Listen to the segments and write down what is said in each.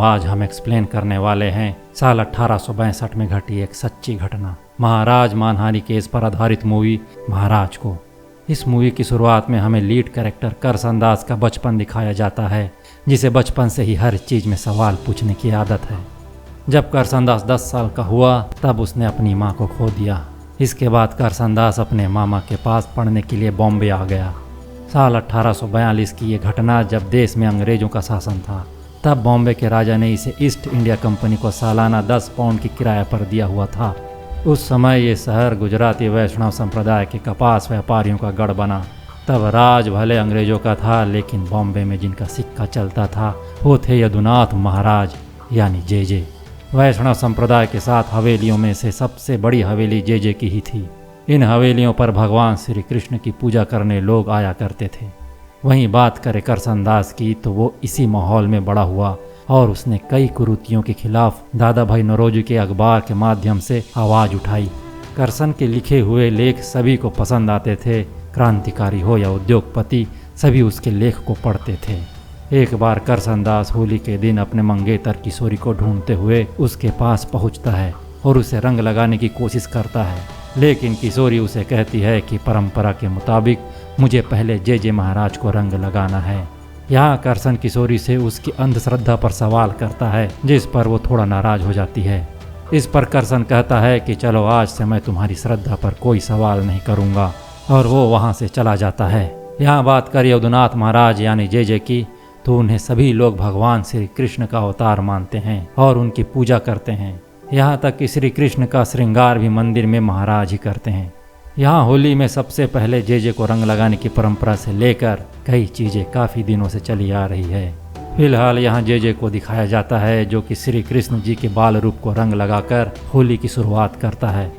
आज हम एक्सप्लेन करने वाले हैं साल 1862 में घटी एक सच्ची घटना, महाराज मानहानि केस पर आधारित मूवी महाराज को। इस मूवी की शुरुआत में हमें लीड कैरेक्टर करसनदास का बचपन दिखाया जाता है, जिसे बचपन से ही हर चीज़ में सवाल पूछने की आदत है। जब करसनदास 10 साल का हुआ तब उसने अपनी माँ को खो दिया। इसके बाद करसनदास अपने मामा के पास पढ़ने के लिए बॉम्बे आ गया। साल 1842 की ये घटना जब देश में अंग्रेजों का शासन था। तब बॉम्बे के राजा ने इसे ईस्ट इंडिया कंपनी को सालाना 10 पाउंड की किराए पर दिया हुआ था। उस समय ये शहर गुजराती वैष्णव संप्रदाय के कपास व्यापारियों का गढ़ बना। तब राज भले अंग्रेजों का था, लेकिन बॉम्बे में जिनका सिक्का चलता था वो थे यदुनाथ महाराज यानी जे। वैष्णव संप्रदाय के साथ हवेलियों में से सबसे बड़ी हवेली जे की ही थी। इन हवेलियों पर भगवान श्री कृष्ण की पूजा करने लोग आया करते थे। वहीं बात करें करसनदास की तो वो इसी माहौल में बड़ा हुआ और उसने कई कुरीतियों के खिलाफ दादा भाई नौरोजी के अखबार के माध्यम से आवाज़ उठाई। करसन के लिखे हुए लेख सभी को पसंद आते थे। क्रांतिकारी हो या उद्योगपति, सभी उसके लेख को पढ़ते थे। एक बार करसनदास होली के दिन अपने मंगेतर किशोरी को ढूंढते हुए उसके पास पहुंचता है और उसे रंग लगाने की कोशिश करता है, लेकिन किशोरी उसे कहती है कि परंपरा के मुताबिक मुझे पहले जे महाराज को रंग लगाना है। यहाँ करसन किशोरी से उसकी अंधश्रद्धा पर सवाल करता है, जिस पर वो थोड़ा नाराज हो जाती है। इस पर करसन कहता है कि चलो आज से मैं तुम्हारी श्रद्धा पर कोई सवाल नहीं करूँगा, और वो वहाँ से चला जाता है। यहाँ बात करिए यदुनाथ महाराज यानी जे की, तो उन्हें सभी लोग भगवान श्री कृष्ण का अवतार मानते हैं और उनकी पूजा करते हैं। यहाँ तक कि श्री कृष्ण का श्रृंगार भी मंदिर में महाराज ही करते हैं। यहाँ होली में सबसे पहले जे को रंग लगाने की परंपरा से लेकर कई चीज़ें काफ़ी दिनों से चली आ रही है। फिलहाल यहाँ जे को दिखाया जाता है जो कि श्री कृष्ण जी के बाल रूप को रंग लगाकर होली की शुरुआत करता है।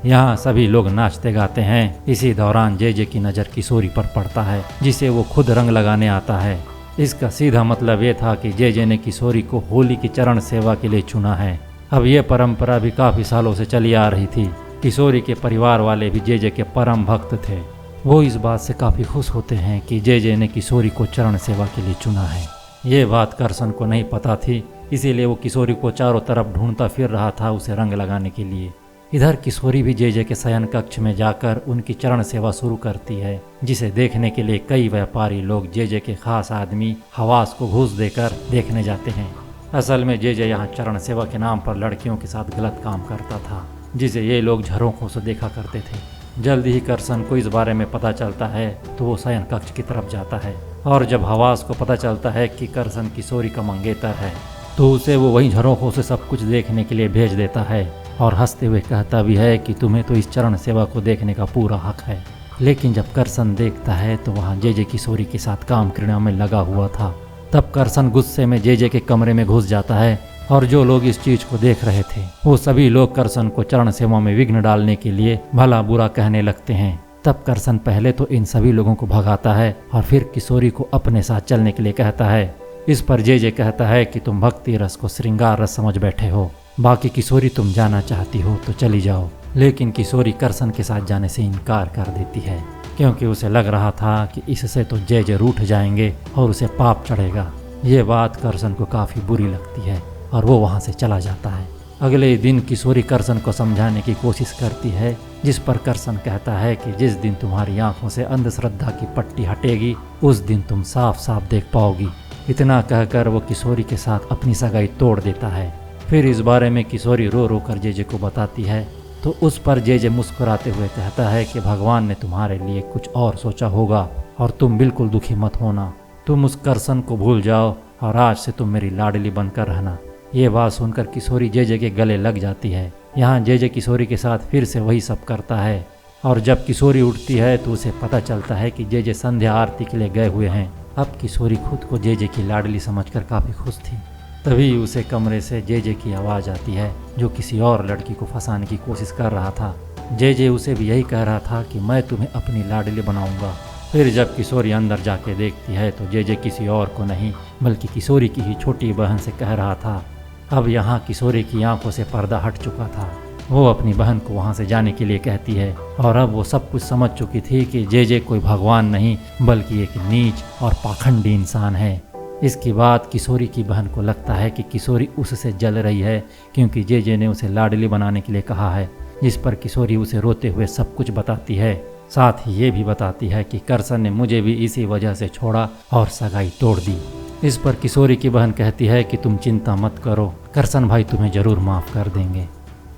यहाँ सभी लोग नाचते गाते हैं। इसी दौरान जे की नज़र किशोरी पर पड़ता है, जिसे वो खुद रंग लगाने आता है। इसका सीधा मतलब ये था कि जे ने किशोरी को होली की चरण सेवा के लिए चुना है। अब ये परंपरा भी काफ़ी सालों से चली आ रही थी। किशोरी के परिवार वाले भी जे के परम भक्त थे। वो इस बात से काफ़ी खुश होते हैं कि जे ने किशोरी को चरण सेवा के लिए चुना है। ये बात करसन को नहीं पता थी, इसीलिए वो किशोरी को चारों तरफ ढूंढता फिर रहा था उसे रंग लगाने के लिए। इधर किशोरी भी जे के शयन कक्ष में जाकर उनकी चरण सेवा शुरू करती है, जिसे देखने के लिए कई व्यापारी लोग जे के खास आदमी हवास को घूस देकर देखने जाते हैं। असल में जे यहाँ चरण सेवा के नाम पर लड़कियों के साथ गलत काम करता था, जिसे ये लोग झरोखों से देखा करते थे। जल्द ही करसन को इस बारे में पता चलता है तो वो शयन कक्ष की तरफ जाता है, और जब हवास को पता चलता है कि करसन किशोरी का मंगेतर है तो उसे वो वहीं झरोखों से सब कुछ देखने के लिए भेज देता है, और हंसते हुए कहता भी है कि तुम्हें तो इस चरण सेवा को देखने का पूरा हक है। लेकिन जब करसन देखता है तो वहाँ जे किशोरी के साथ काम क्रीड़ा में लगा हुआ था। तब करसन गुस्से में जे के कमरे में घुस जाता है, और जो लोग इस चीज को देख रहे थे वो सभी लोग करसन को चरण सेवा में विघ्न डालने के लिए भला बुरा कहने लगते हैं। तब करसन पहले तो इन सभी लोगों को भगाता है और फिर किशोरी को अपने साथ चलने के लिए कहता है। इस पर जे कहता है कि तुम भक्ति रस को श्रृंगार रस समझ बैठे हो, बाकी किशोरी तुम जाना चाहती हो तो चली जाओ। लेकिन किशोरी करसन के साथ जाने से इनकार कर देती है, क्योंकि उसे लग रहा था कि इससे तो जे रूठ जाएंगे और उसे पाप चढ़ेगा। ये बात करसन को काफ़ी बुरी लगती है और वो वहाँ से चला जाता है। अगले दिन किशोरी करसन को समझाने की कोशिश करती है, जिस पर करसन कहता है कि जिस दिन तुम्हारी आंखों से अंधश्रद्धा की पट्टी हटेगी उस दिन तुम साफ साफ देख पाओगी। इतना कहकर वो किशोरी के साथ अपनी सगाई तोड़ देता है। फिर इस बारे में किशोरी रो रो कर जे को बताती है, तो उस पर जे मुस्कुराते हुए कहता है कि भगवान ने तुम्हारे लिए कुछ और सोचा होगा और तुम बिल्कुल दुखी मत होना। तुम उस करसन को भूल जाओ और आज से तुम मेरी लाडली बनकर रहना। ये बात सुनकर किशोरी जे के गले लग जाती है। यहाँ जे किशोरी के साथ फिर से वही सब करता है, और जब किशोरी उठती है तो उसे पता चलता है कि जे संध्या आरती के लिए गए हुए हैं। अब किशोरी खुद को जे की लाडली समझकर काफ़ी खुश थी। तभी उसे कमरे से जे की आवाज़ आती है, जो किसी और लड़की को फंसाने की कोशिश कर रहा था। जे उसे भी यही कह रहा था कि मैं तुम्हें अपनी लाडली बनाऊंगा। फिर जब किशोरी अंदर जाके देखती है तो जे किसी और को नहीं बल्कि किशोरी की ही छोटी बहन से कह रहा था। अब यहाँ किशोरी की आंखों से पर्दा हट चुका था। वो अपनी बहन को वहाँ से जाने के लिए कहती है, और अब वो सब कुछ समझ चुकी थी कि जे कोई भगवान नहीं बल्कि एक नीच और पाखंडी इंसान है। इसके बाद किशोरी की बहन को लगता है कि किशोरी उससे जल रही है क्योंकि जेजे ने उसे लाडली बनाने के लिए कहा है, जिस पर किशोरी उसे रोते हुए सब कुछ बताती है। साथ ही ये भी बताती है कि करसन ने मुझे भी इसी वजह से छोड़ा और सगाई तोड़ दी। इस पर किशोरी की बहन कहती है कि तुम चिंता मत करो, करसन भाई तुम्हें जरूर माफ़ कर देंगे।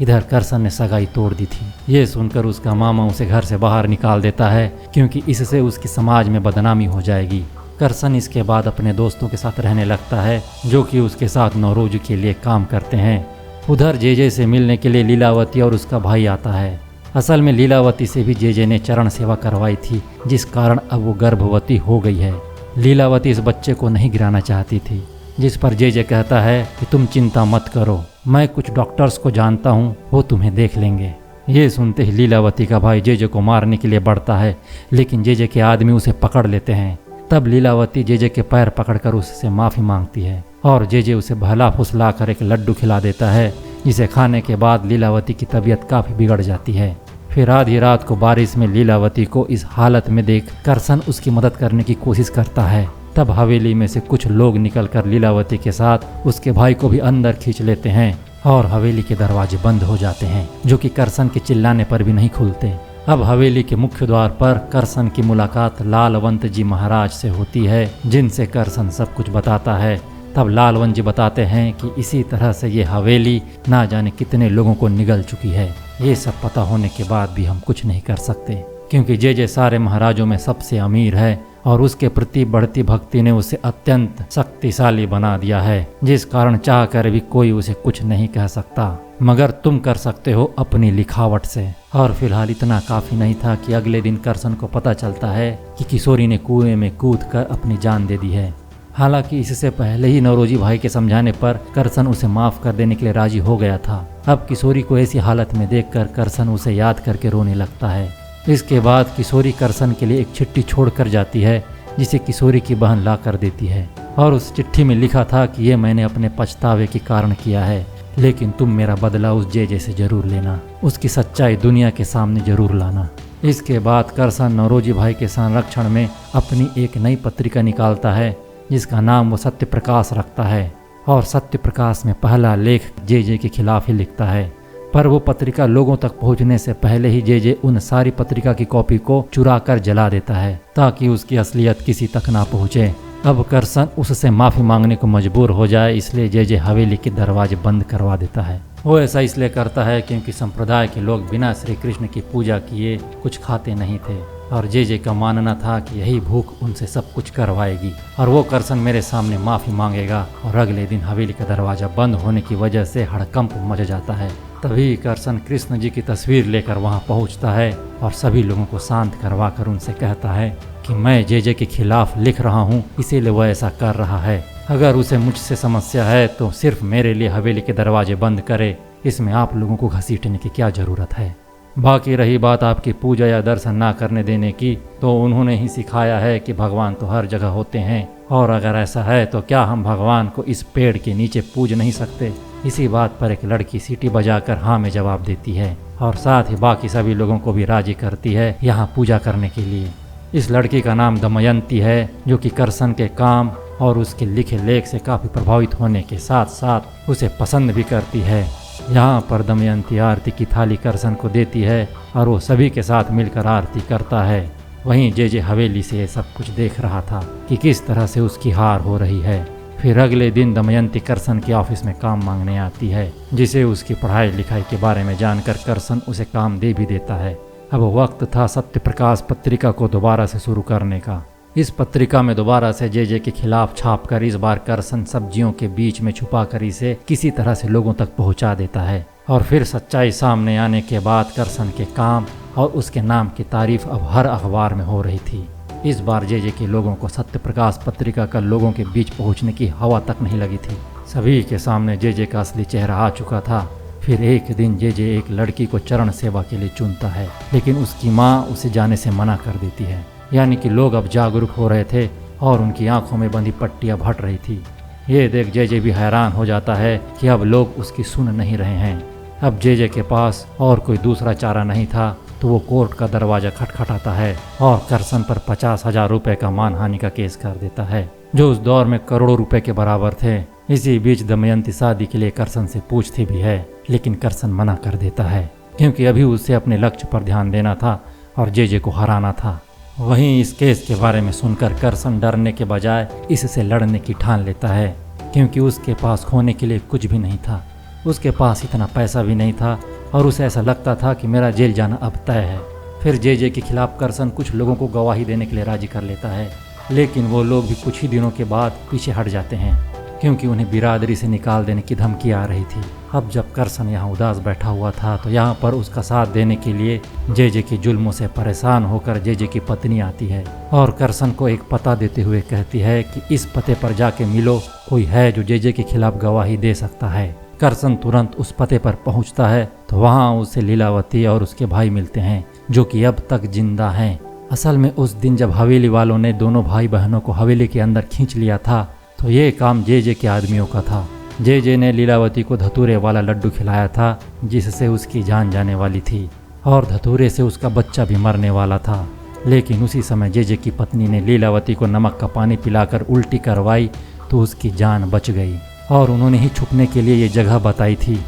इधर करसन ने सगाई तोड़ दी थी। ये सुनकर उसका मामा उसे घर से बाहर निकाल देता है क्योंकि इससे उसकी समाज में बदनामी हो जाएगी। करसन इसके बाद अपने दोस्तों के साथ रहने लगता है जो कि उसके साथ नौरोज के लिए काम करते हैं। उधर जेजे से मिलने के लिए लीलावती और उसका भाई आता है। असल में लीलावती से भी जेजे ने चरण सेवा करवाई थी, जिस कारण अब वो गर्भवती हो गई है। लीलावती इस बच्चे को नहीं गिराना चाहती थी, जिस पर जेजे कहता है कि तुम चिंता मत करो, मैं कुछ डॉक्टर्स को जानता हूँ, वो तुम्हें देख लेंगे। ये सुनते ही लीलावती का भाई जेजे को मारने के लिए बढ़ता है, लेकिन जेजे के आदमी उसे पकड़ लेते हैं। तब लीलावती जेजे के पैर पकड़कर उससे माफ़ी मांगती है और जेजे उसे भला फुसला कर एक लड्डू खिला देता है, जिसे खाने के बाद लीलावती की तबीयत काफ़ी बिगड़ जाती है। फिर आधी रात को बारिश में लीलावती को इस हालत में देख करसन उसकी मदद करने की कोशिश करता है। तब हवेली में से कुछ लोग निकलकर लीलावती के साथ उसके भाई को भी अंदर खींच लेते हैं और हवेली के दरवाजे बंद हो जाते हैं, जो कि करसन के चिल्लाने पर भी नहीं खुलते। अब हवेली के मुख्य द्वार पर करसन की मुलाकात लालवंत जी महाराज से होती है, जिनसे करसन सब कुछ बताता है। तब लालवंत जी बताते हैं कि इसी तरह से ये हवेली ना जाने कितने लोगों को निगल चुकी है। ये सब पता होने के बाद भी हम कुछ नहीं कर सकते, क्योंकि जेजे सारे महाराजों में सबसे अमीर है और उसके प्रति बढ़ती भक्ति ने उसे अत्यंत शक्तिशाली बना दिया है, जिस कारण चाह कर भी कोई उसे कुछ नहीं कह सकता, मगर तुम कर सकते हो अपनी लिखावट से। और फिलहाल इतना काफी नहीं था कि अगले दिन करसन को पता चलता है कि किशोरी ने कुएं में कूद कर अपनी जान दे दी है। हालांकि इससे पहले ही नौरोजी भाई के समझाने पर करसन उसे माफ कर देने के लिए राजी हो गया था। अब किशोरी को ऐसी हालत में देखकर करसन उसे याद करके रोने लगता है। इसके बाद किशोरी करसन के लिए एक चिट्ठी छोड़ कर जाती है, जिसे किशोरी की बहन ला कर देती है और उस चिट्ठी में लिखा था कि ये मैंने अपने पछतावे के कारण किया है, लेकिन तुम मेरा बदला उस जेजे से जरूर लेना, उसकी सच्चाई दुनिया के सामने जरूर लाना। इसके बाद करसन नौरोजी भाई के संरक्षण में अपनी एक नई पत्रिका निकालता है, जिसका नाम वो सत्य प्रकाश रखता है, और सत्य प्रकाश में पहला लेख जेजे के खिलाफ ही लिखता है। पर वो पत्रिका लोगों तक पहुंचने से पहले ही जेजे उन सारी पत्रिका की कॉपी को चुरा कर जला देता है, ताकि उसकी असलियत किसी तक ना पहुंचे। अब करसन उससे माफ़ी मांगने को मजबूर हो जाए, इसलिए जेजे हवेली के दरवाजे बंद करवा देता है। वो ऐसा इसलिए करता है क्योंकि संप्रदाय के लोग बिना श्री कृष्ण की पूजा किए कुछ खाते नहीं थे, और जेजे का मानना था कि यही भूख उनसे सब कुछ करवाएगी और वो करसन मेरे सामने माफ़ी मांगेगा। और अगले दिन हवेली का दरवाज़ा बंद होने की वजह से हड़कंप मच जाता है। तभी करसन कृष्ण जी की तस्वीर लेकर वहां पहुंचता है और सभी लोगों को शांत करवा कर उनसे कहता है कि मैं जेजे के खिलाफ लिख रहा हूं, इसीलिए वह ऐसा कर रहा है। अगर उसे मुझसे समस्या है तो सिर्फ मेरे लिए हवेली के दरवाजे बंद करे, इसमें आप लोगों को घसीटने की क्या ज़रूरत है। बाकी रही बात आपकी पूजा या दर्शन ना करने देने की, तो उन्होंने ही सिखाया है कि भगवान तो हर जगह होते हैं, और अगर ऐसा है तो क्या हम भगवान को इस पेड़ के नीचे पूज नहीं सकते। इसी बात पर एक लड़की सीटी बजाकर हाँ में जवाब देती है और साथ ही बाकी सभी लोगों को भी राजी करती है यहाँ पूजा करने के लिए। इस लड़की का नाम दमयंती है, जो कि करसन के काम और उसके लिखे लेख से काफ़ी प्रभावित होने के साथ साथ उसे पसंद भी करती है। यहाँ पर दमयंती आरती की थाली करसन को देती है और वो सभी के साथ मिलकर आरती करता है। वहीं जेजे हवेली से सब कुछ देख रहा था कि किस तरह से उसकी हार हो रही है। फिर अगले दिन दमयंती करसन के ऑफिस में काम मांगने आती है, जिसे उसकी पढ़ाई लिखाई के बारे में जानकर करसन उसे काम दे भी देता है। अब वक्त था सत्य प्रकाश पत्रिका को दोबारा से शुरू करने का। इस पत्रिका में दोबारा से जेजे के खिलाफ छापकर इस बार करसन सब्जियों के बीच में छुपाकर इसे किसी तरह से लोगों तक पहुंचा देता है। और फिर सच्चाई सामने आने के बाद करसन के काम और उसके नाम की तारीफ अब हर अखबार में हो रही थी। इस बार जेजे के लोगों को सत्य प्रकाश पत्रिका का लोगों के बीच पहुंचने की हवा तक नहीं लगी थी। सभी के सामने जेजे का असली चेहरा आ चुका था। फिर एक दिन जेजे एक लड़की को चरण सेवा के लिए चुनता है, लेकिन उसकी माँ उसे जाने से मना कर देती है। यानी कि लोग अब जागरूक हो रहे थे और उनकी आंखों में बंधी पट्टी अब हट रही थी। ये देख जेजे भी हैरान हो जाता है कि अब लोग उसकी सुन नहीं रहे हैं। अब जेजे के पास और कोई दूसरा चारा नहीं था, तो वो कोर्ट का दरवाज़ा खटखटाता है और करसन पर 50,000 रुपये का मानहानि का केस कर देता है। जो उस दौर में करोड़ों रुपए के बराबर थे। इसी बीच दमयंती शादी के लिए करसन से पूछती भी है, लेकिन करसन मना कर देता है क्योंकि अभी उसे अपने लक्ष्य पर ध्यान देना था और जे को हराना था। वहीं इस केस के बारे में सुनकर करसन डरने के बजाय इससे लड़ने की ठान लेता है, क्योंकि उसके पास खोने के लिए कुछ भी नहीं था। उसके पास इतना पैसा भी नहीं था और उसे ऐसा लगता था कि मेरा जेल जाना अब तय है। फिर जे के खिलाफ करसन कुछ लोगों को गवाही देने के लिए राजी कर लेता है, लेकिन वो लोग भी कुछ ही दिनों के बाद पीछे हट जाते हैं क्योंकि उन्हें बिरादरी से निकाल देने की धमकी आ रही थी। अब जब करसन यहाँ उदास बैठा हुआ था तो यहाँ पर उसका साथ देने के लिए जे के जुल्मों से परेशान होकर जे की पत्नी आती है और करसन को एक पता देते हुए कहती है कि इस पते पर जाके मिलो, कोई है जो जे के खिलाफ गवाही दे सकता है। करसन तुरंत उस पते पर पहुंचता है तो वहाँ उसे लीलावती और उसके भाई मिलते हैं जो कि अब तक जिंदा हैं। असल में उस दिन जब हवेली वालों ने दोनों भाई बहनों को हवेली के अंदर खींच लिया था तो ये काम जे के आदमियों का था। जे ने लीलावती को धतूरे वाला लड्डू खिलाया था जिससे उसकी जान जाने वाली थी और धतूरे से उसका बच्चा भी मरने वाला था। लेकिन उसी समय जे की पत्नी ने लीलावती को नमक का पानी पिलाकर उल्टी करवाई तो उसकी जान बच गई और उन्होंने ही छुपने के लिए ये जगह बताई थी।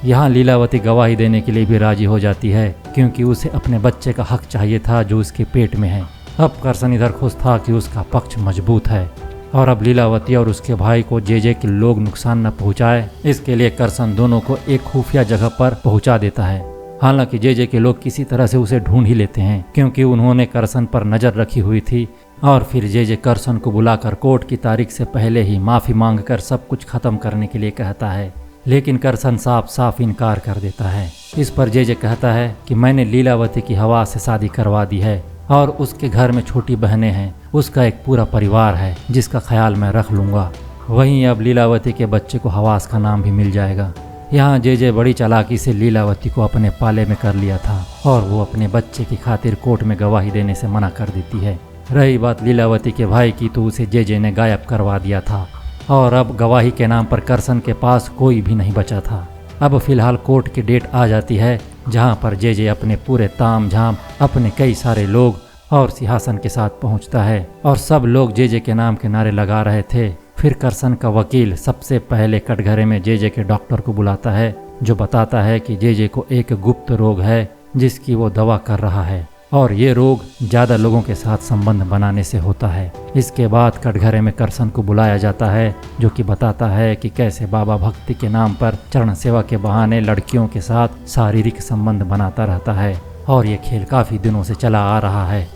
यहाँ लीलावती गवाही देने के लिए भी राजी हो जाती है क्योंकि उसे अपने बच्चे का हक चाहिए था जो उसके पेट में है। अब करसन इधर खुश था कि उसका पक्ष मजबूत है और अब लीलावती और उसके भाई को जे के लोग नुकसान न पहुंचाए, इसके लिए करसन दोनों को एक खुफिया जगह पर पहुंचा देता है। हालांकि जे के लोग किसी तरह से उसे ढूंढ ही लेते हैं क्योंकि उन्होंने करसन पर नजर रखी हुई थी और फिर जे करसन को बुलाकर कोर्ट की तारीख से पहले ही माफी मांगकर सब कुछ खत्म करने के लिए कहता है, लेकिन करसन साफ साफ इनकार कर देता है। इस पर जे कहता है कि मैंने लीलावती की हवा से शादी करवा दी है और उसके घर में छोटी बहनें हैं, उसका एक पूरा परिवार है जिसका ख्याल मैं रख लूँगा। वहीं अब लीलावती के बच्चे को हवास का नाम भी मिल जाएगा। यहाँ जे बड़ी चालाकी से लीलावती को अपने पाले में कर लिया था और वो अपने बच्चे की खातिर कोर्ट में गवाही देने से मना कर देती है। रही बात लीलावती के भाई की तो उसे जे ने गायब करवा दिया था और अब गवाही के नाम पर करसन के पास कोई भी नहीं बचा था। अब फिलहाल कोर्ट की डेट आ जाती है जहाँ पर जे अपने पूरे ताम झाम अपने कई सारे लोग और सिंहासन के साथ पहुँचता है और सब लोग जे के नाम के नारे लगा रहे थे। फिर करसन का वकील सबसे पहले कटघरे में जे के डॉक्टर को बुलाता है जो बताता है कि जे को एक गुप्त रोग है जिसकी वो दवा कर रहा है और ये रोग ज़्यादा लोगों के साथ संबंध बनाने से होता है। इसके बाद कटघरे में करसन को बुलाया जाता है जो कि बताता है कि कैसे बाबा भक्ति के नाम पर चरण सेवा के बहाने लड़कियों के साथ शारीरिक संबंध बनाता रहता है और ये खेल काफ़ी दिनों से चला आ रहा है।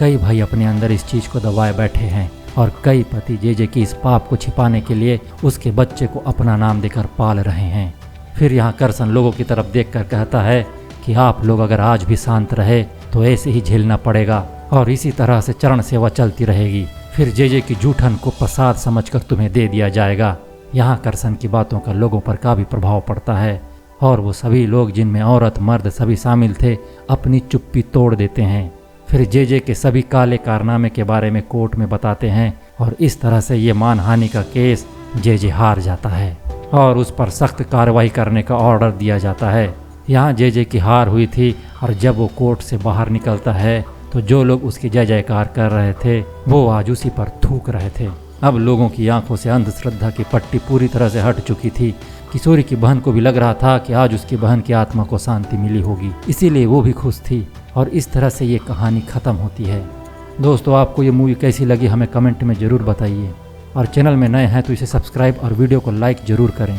कई भाई अपने अंदर इस चीज़ को दबाए बैठे हैं और कई पति जे की इस पाप को छिपाने के लिए उसके बच्चे को अपना नाम देकर पाल रहे हैं। फिर यहाँ करसन लोगों की तरफ देखकर कहता है कि आप लोग अगर आज भी शांत रहे तो ऐसे ही झेलना पड़ेगा और इसी तरह से चरण सेवा चलती रहेगी। फिर जे की जूठन को प्रसाद समझकर तुम्हें दे दिया जाएगा। यहाँ करसन की बातों का लोगों पर काफ़ी प्रभाव पड़ता है और वो सभी लोग जिनमें औरत मर्द सभी शामिल थे अपनी चुप्पी तोड़ देते हैं। फिर जे के सभी काले कारनामे के बारे में कोर्ट में बताते हैं और इस तरह से ये मानहानि का केस जे हार जाता है और उस पर सख्त कार्रवाई करने का ऑर्डर दिया जाता है। यहाँ जे की हार हुई थी और जब वो कोर्ट से बाहर निकलता है तो जो लोग उसकी जय जयकार कर रहे थे वो आज उसी पर थूक रहे थे। अब लोगों की आंखों से अंधश्रद्धा की पट्टी पूरी तरह से हट चुकी थी। किशोरी की बहन को भी लग रहा था कि आज उसकी बहन की आत्मा को शांति मिली होगी, इसीलिए वो भी खुश थी और इस तरह से ये कहानी ख़त्म होती है। दोस्तों, आपको ये मूवी कैसी लगी हमें कमेंट में ज़रूर बताइए और चैनल में नए हैं तो इसे सब्सक्राइब और वीडियो को लाइक ज़रूर करें।